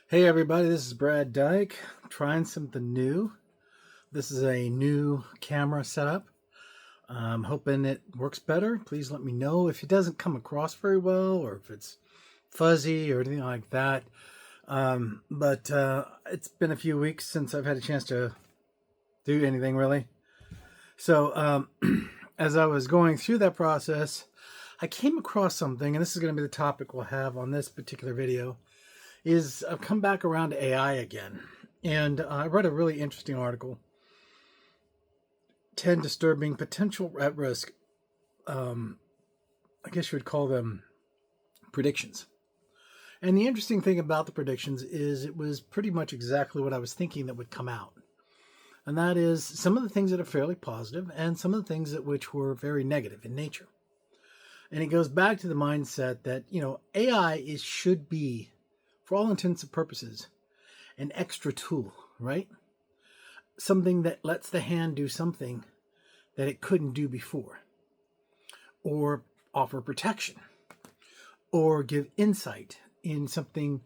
Hey everybody, this is Brad Dyke. I'm trying something new. This is a new camera setup. I'm hoping it works better. Please let me know if it doesn't come across very well or if it's fuzzy or anything like that. But it's been a few weeks since I've had a chance to do anything really. So as I was going through that process, I came across something, and this is going to be the topic we'll have on this particular video. Is I've come back around to AI again. And I read a really interesting article 10 disturbing potential at risk, um, I guess you would call them predictions. And the interesting thing about the predictions is it was pretty much exactly what I was thinking that would come out. And that is some of the things that are fairly positive and some of the things that which were very negative in nature. And it goes back to the mindset that, AI should be, for all intents and purposes, an extra tool, right? Something that lets the hand do something that it couldn't do before, or offer protection, or give insight in something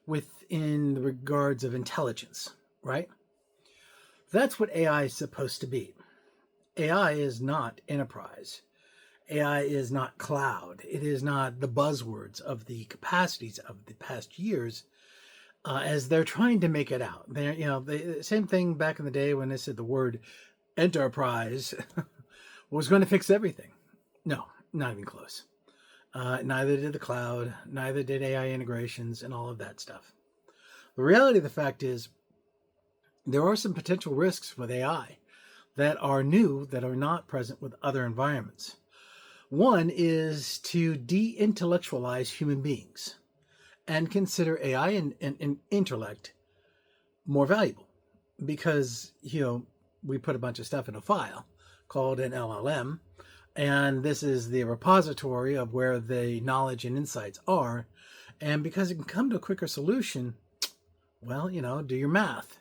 within the regards of intelligence, right? That's what AI is supposed to be. AI is not enterprise. AI is not cloud. It is not the buzzwords of the capacities of the past years as they're trying to make it out. The same thing back in the day when they said the word enterprise was going to fix everything. No, not even close. Neither did the cloud, neither did AI integrations and all of that stuff. The reality of the fact is there are some potential risks with AI that are new, that are not present with other environments. One is to de-intellectualize human beings and consider AI and intellect more valuable because, we put a bunch of stuff in a file called an LLM, and this is the repository of where the knowledge and insights are. And because it can come to a quicker solution, well, do your math.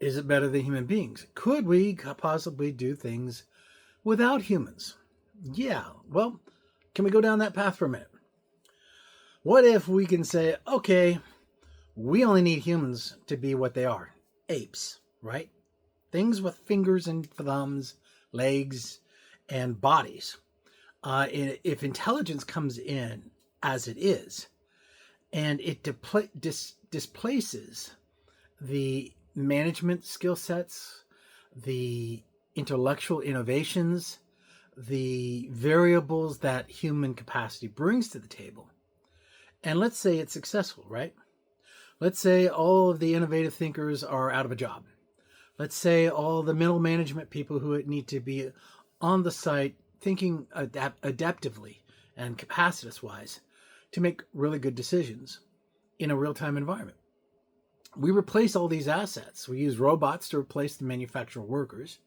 Is it better than human beings? Could we possibly do things without humans? Yeah. Well, can we go down that path for a minute? What if we can say, okay, we only need humans to be what they are, apes, right? Things with fingers and thumbs, legs, and bodies. If intelligence comes in as it is, and it displaces the management skill sets, the intellectual innovations, the variables that human capacity brings to the table, and let's say it's successful, right? Let's say all of the innovative thinkers are out of a job. Let's say all the middle management people who need to be on the site thinking adaptively and capacitus wise to make really good decisions in a real-time environment. We replace all these assets. We use robots to replace the manufacturer workers.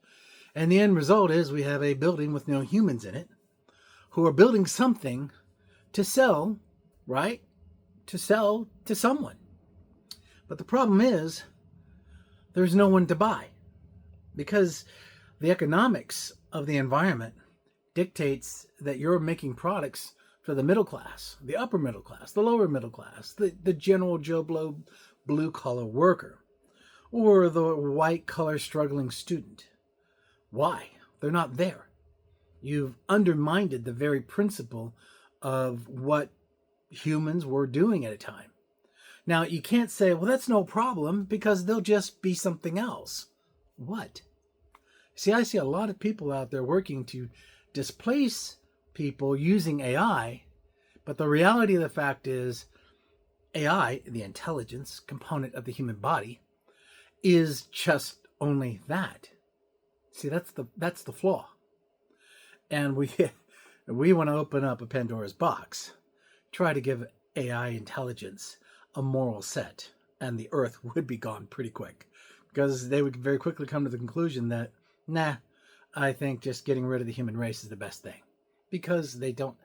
And the end result is we have a building with no humans in it who are building something to sell, right? To sell to someone. But the problem is there's no one to buy because the economics of the environment dictates that you're making products for the middle class, the upper middle class, the lower middle class, the general Joe Blow blue collar worker, or the white collar struggling student. Why? They're not there. You've undermined the very principle of what humans were doing at a time. Now, you can't say, well, that's no problem because they'll just be something else. What? See, I see a lot of people out there working to displace people using AI, but the reality of the fact is AI, the intelligence component of the human body, is just only that. See, that's the flaw. And we want to open up a Pandora's box, try to give AI intelligence a moral set, and the earth would be gone pretty quick because they would very quickly come to the conclusion that, I think just getting rid of the human race is the best thing because they don't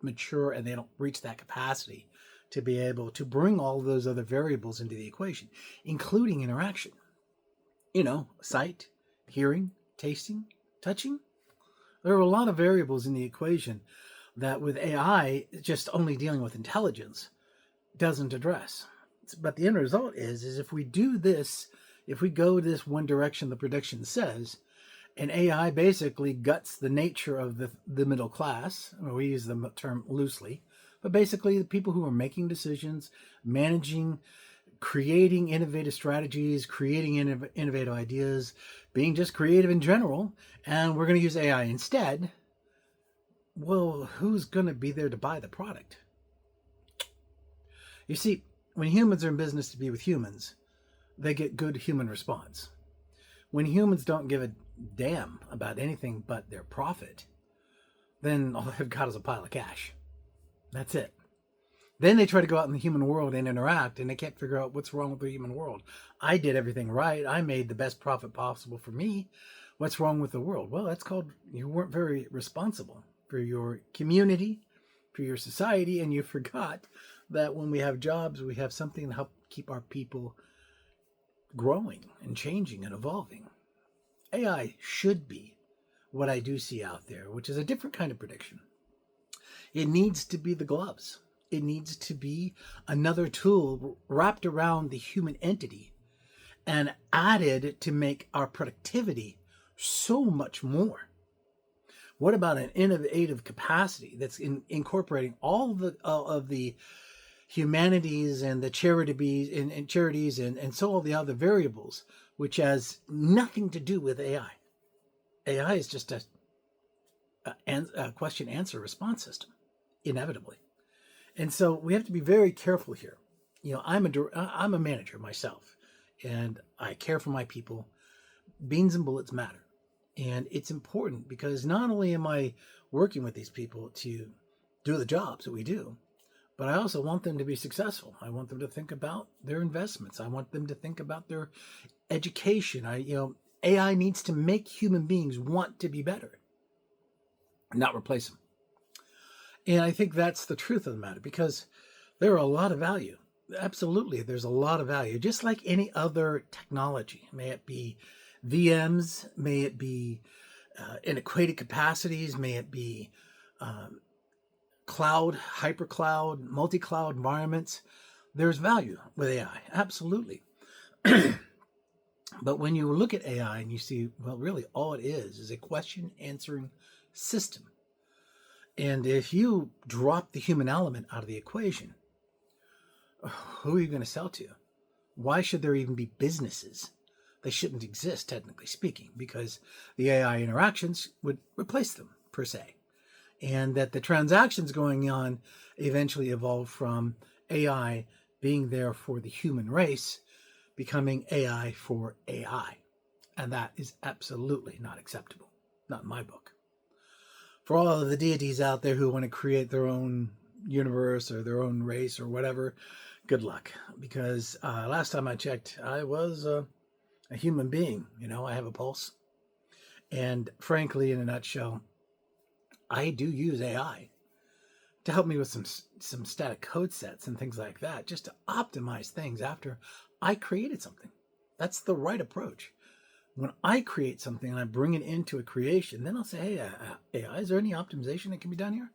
mature and they don't reach that capacity to be able to bring all those other variables into the equation, including interaction. Sight, hearing, tasting, touching. There are a lot of variables in the equation that with AI, just only dealing with intelligence, doesn't address. But the end result is if we do this, if we go this one direction the prediction says, and AI basically guts the nature of the middle class. I mean, we use the term loosely, but basically the people who are making decisions, managing, creating innovative strategies, creating innovative ideas, being just creative in general, and we're going to use AI instead. Well, who's going to be there to buy the product? You see, when humans are in business to be with humans, they get good human response. When humans don't give a damn about anything but their profit, then all they've got is a pile of cash. That's it. Then they try to go out in the human world and interact, and they can't figure out what's wrong with the human world. I did everything right. I made the best profit possible for me. What's wrong with the world? Well, that's called you weren't very responsible for your community, for your society, and you forgot that when we have jobs, we have something to help keep our people growing and changing and evolving. AI should be what I do see out there, which is a different kind of prediction. It needs to be the gloves. It needs to be another tool wrapped around the human entity and added to make our productivity so much more. What about an innovative capacity that's incorporating all of the humanities and the charities and so all the other variables, which has nothing to do with AI. AI is just a question answer response system, inevitably. And so we have to be very careful here. You know, I'm a manager myself, and I care for my people. Beans and bullets matter. And it's important because not only am I working with these people to do the jobs that we do, but I also want them to be successful. I want them to think about their investments. I want them to think about their education. AI needs to make human beings want to be better, not replace them. And I think that's the truth of the matter, because there are a lot of value. Absolutely, there's a lot of value, just like any other technology. May it be VMs, may it be antiquated capacities, may it be cloud, hypercloud, multi-cloud environments. There's value with AI, absolutely. But when you look at AI and you see, well, really all it is a question answering system. And if you drop the human element out of the equation, who are you going to sell to? Why should there even be businesses? They shouldn't exist, technically speaking, because the AI interactions would replace them, per se. And that the transactions going on eventually evolve from AI being there for the human race, becoming AI for AI. And that is absolutely not acceptable. Not in my book. For all of the deities out there who want to create their own universe or their own race or whatever, good luck. Because last time I checked, I was a human being. You know, I have a pulse. And frankly, in a nutshell, I do use AI to help me with some static code sets and things like that, just to optimize things after I created something. That's the right approach. When I create something and I bring it into a creation, then I'll say, hey, AI, is there any optimization that can be done here?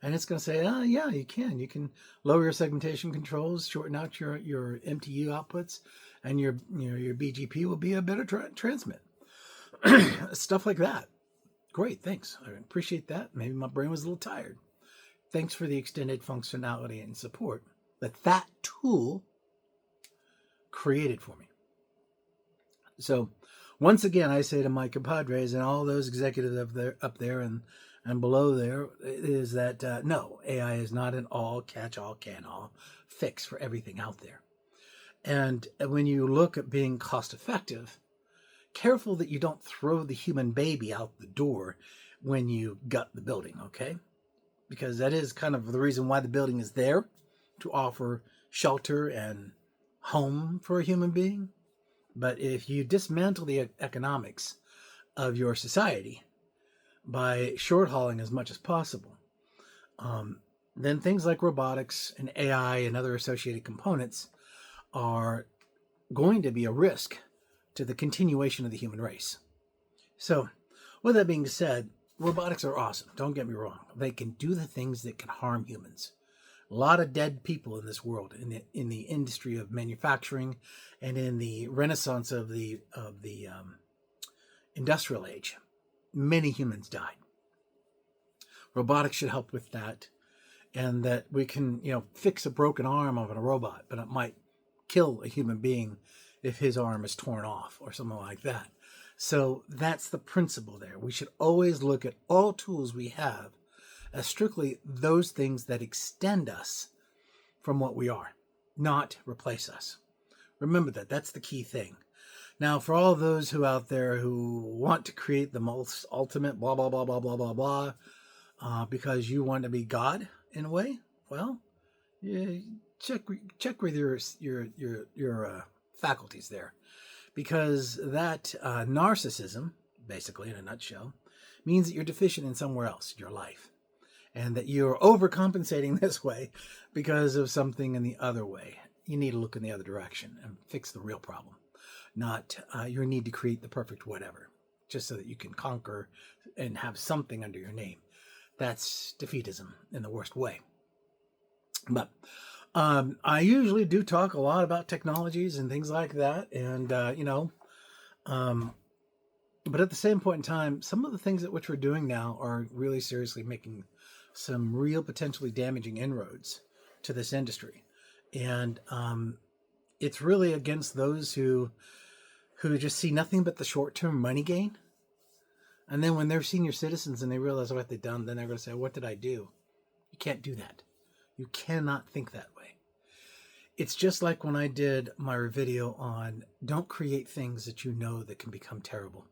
And it's going to say, yeah, you can. You can lower your segmentation controls, shorten out your MTU outputs, and your BGP will be a better transmit. Stuff like that. Great, thanks. I appreciate that. Maybe my brain was a little tired. Thanks for the extended functionality and support that tool created for me. So once again, I say to my compadres and all those executives up there and below there, is that no, AI is not an all catch-all, can-all fix for everything out there. And when you look at being cost-effective, careful that you don't throw the human baby out the door when you gut the building, okay? Because that is kind of the reason why the building is there, to offer shelter and home for a human being. But if you dismantle the economics of your society by short hauling as much as possible, then things like robotics and AI and other associated components are going to be a risk to the continuation of the human race. So, with that being said, robotics are awesome. Don't get me wrong. They can do the things that can harm humans. A lot of dead people in this world, in the industry of manufacturing, and in the renaissance of the industrial age. Many humans died. Robotics should help with that, and that we can, fix a broken arm of a robot, but it might kill a human being if his arm is torn off or something like that. So that's the principle there. We should always look at all tools we have as strictly those things that extend us from what we are, not replace us. Remember that. That's the key thing. Now, for all of those who out there who want to create the most ultimate blah, blah, blah, blah, blah, blah, blah, because you want to be God in a way, well, yeah, check with your faculties there, because that narcissism, basically in a nutshell, means that you're deficient in somewhere else in your life, and that you're overcompensating this way because of something in the other way. You need to look in the other direction and fix the real problem, not your need to create the perfect whatever, just so that you can conquer and have something under your name. That's defeatism in the worst way. But I usually do talk a lot about technologies and things like that. And, but at the same point in time, some of the things that which we're doing now are really seriously making some real potentially damaging inroads to this industry. And it's really against those who just see nothing but the short-term money gain. And then when they're senior citizens and they realize what they've done, then they're going to say, what did I do? You can't do that. You cannot think that way. It's just like when I did my video on don't create things that you know that can become terrible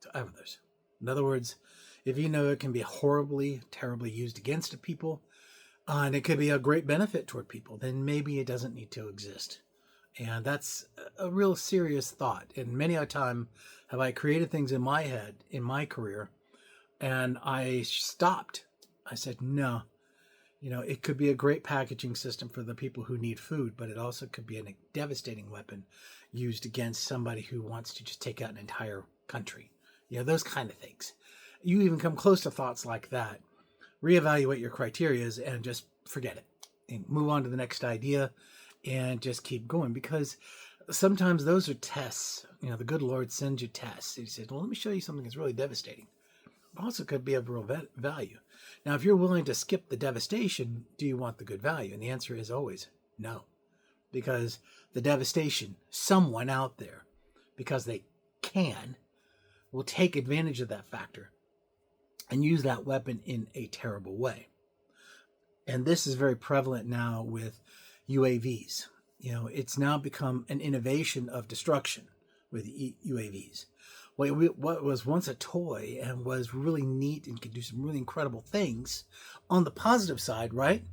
to others. In other words, if you know it can be horribly, terribly used against people, and it could be a great benefit toward people, then maybe it doesn't need to exist. And that's a real serious thought. And many a time have I created things in my head, in my career, and I stopped. I said, no, it could be a great packaging system for the people who need food, but it also could be a devastating weapon used against somebody who wants to just take out an entire country. Those kind of things. You even come close to thoughts like that, reevaluate your criterias and just forget it and move on to the next idea and just keep going, because sometimes those are tests. The good Lord sends you tests. He says, well, let me show you something that's really devastating. But also could be of real value. Now, if you're willing to skip the devastation, do you want the good value? And the answer is always no. Because the devastation, someone out there, because they can, will take advantage of that factor and use that weapon in a terrible way. And this is very prevalent now with UAVs. It's now become an innovation of destruction with UAVs. What was once a toy and was really neat and could do some really incredible things on the positive side, right?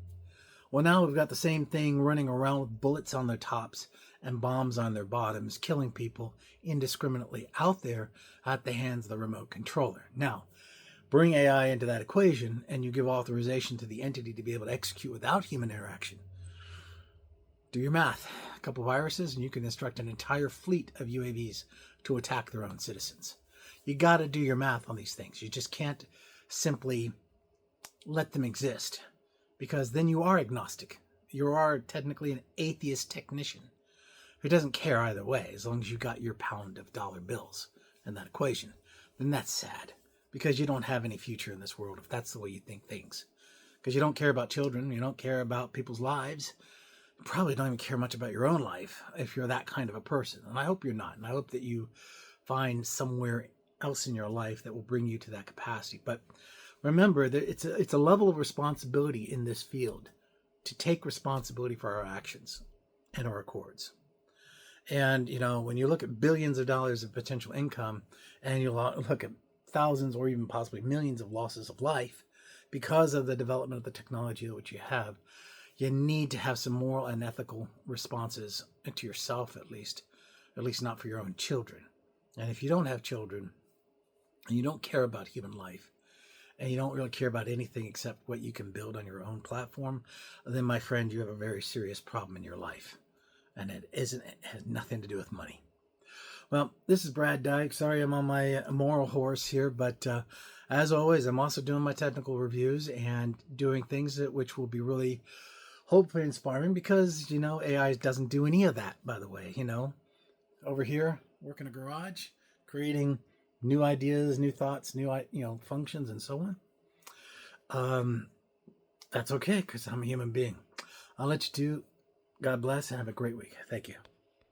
Well, now we've got the same thing running around with bullets on their tops and bombs on their bottoms, killing people indiscriminately out there at the hands of the remote controller. Now, bring AI into that equation and you give authorization to the entity to be able to execute without human interaction. Do your math. A couple viruses and you can instruct an entire fleet of UAVs to attack their own citizens. You got to do your math on these things. You just can't simply let them exist, because then you are agnostic. You are technically an atheist technician who doesn't care either way, as long as you got your pound of dollar bills in that equation. Then that's sad, because you don't have any future in this world if that's the way you think things. Because you don't care about children, you don't care about people's lives, you probably don't even care much about your own life if you're that kind of a person. And I hope you're not. And I hope that you find somewhere else in your life that will bring you to that capacity. But remember that it's a level of responsibility in this field to take responsibility for our actions and our accords. And, when you look at billions of dollars of potential income and you look at thousands or even possibly millions of losses of life because of the development of the technology which you have, you need to have some moral and ethical responses to yourself, at least not for your own children. And if you don't have children and you don't care about human life, and you don't really care about anything except what you can build on your own platform, then, my friend, you have a very serious problem in your life. And it has nothing to do with money. Well, this is Brad Dyke. Sorry I'm on my moral horse here, but as always, I'm also doing my technical reviews and doing things which will be really hopefully inspiring because, AI doesn't do any of that, by the way. Over here, working a garage, creating new ideas, new thoughts, new, functions, and so on. That's okay because I'm a human being. I'll let you do. God bless and have a great week. Thank you.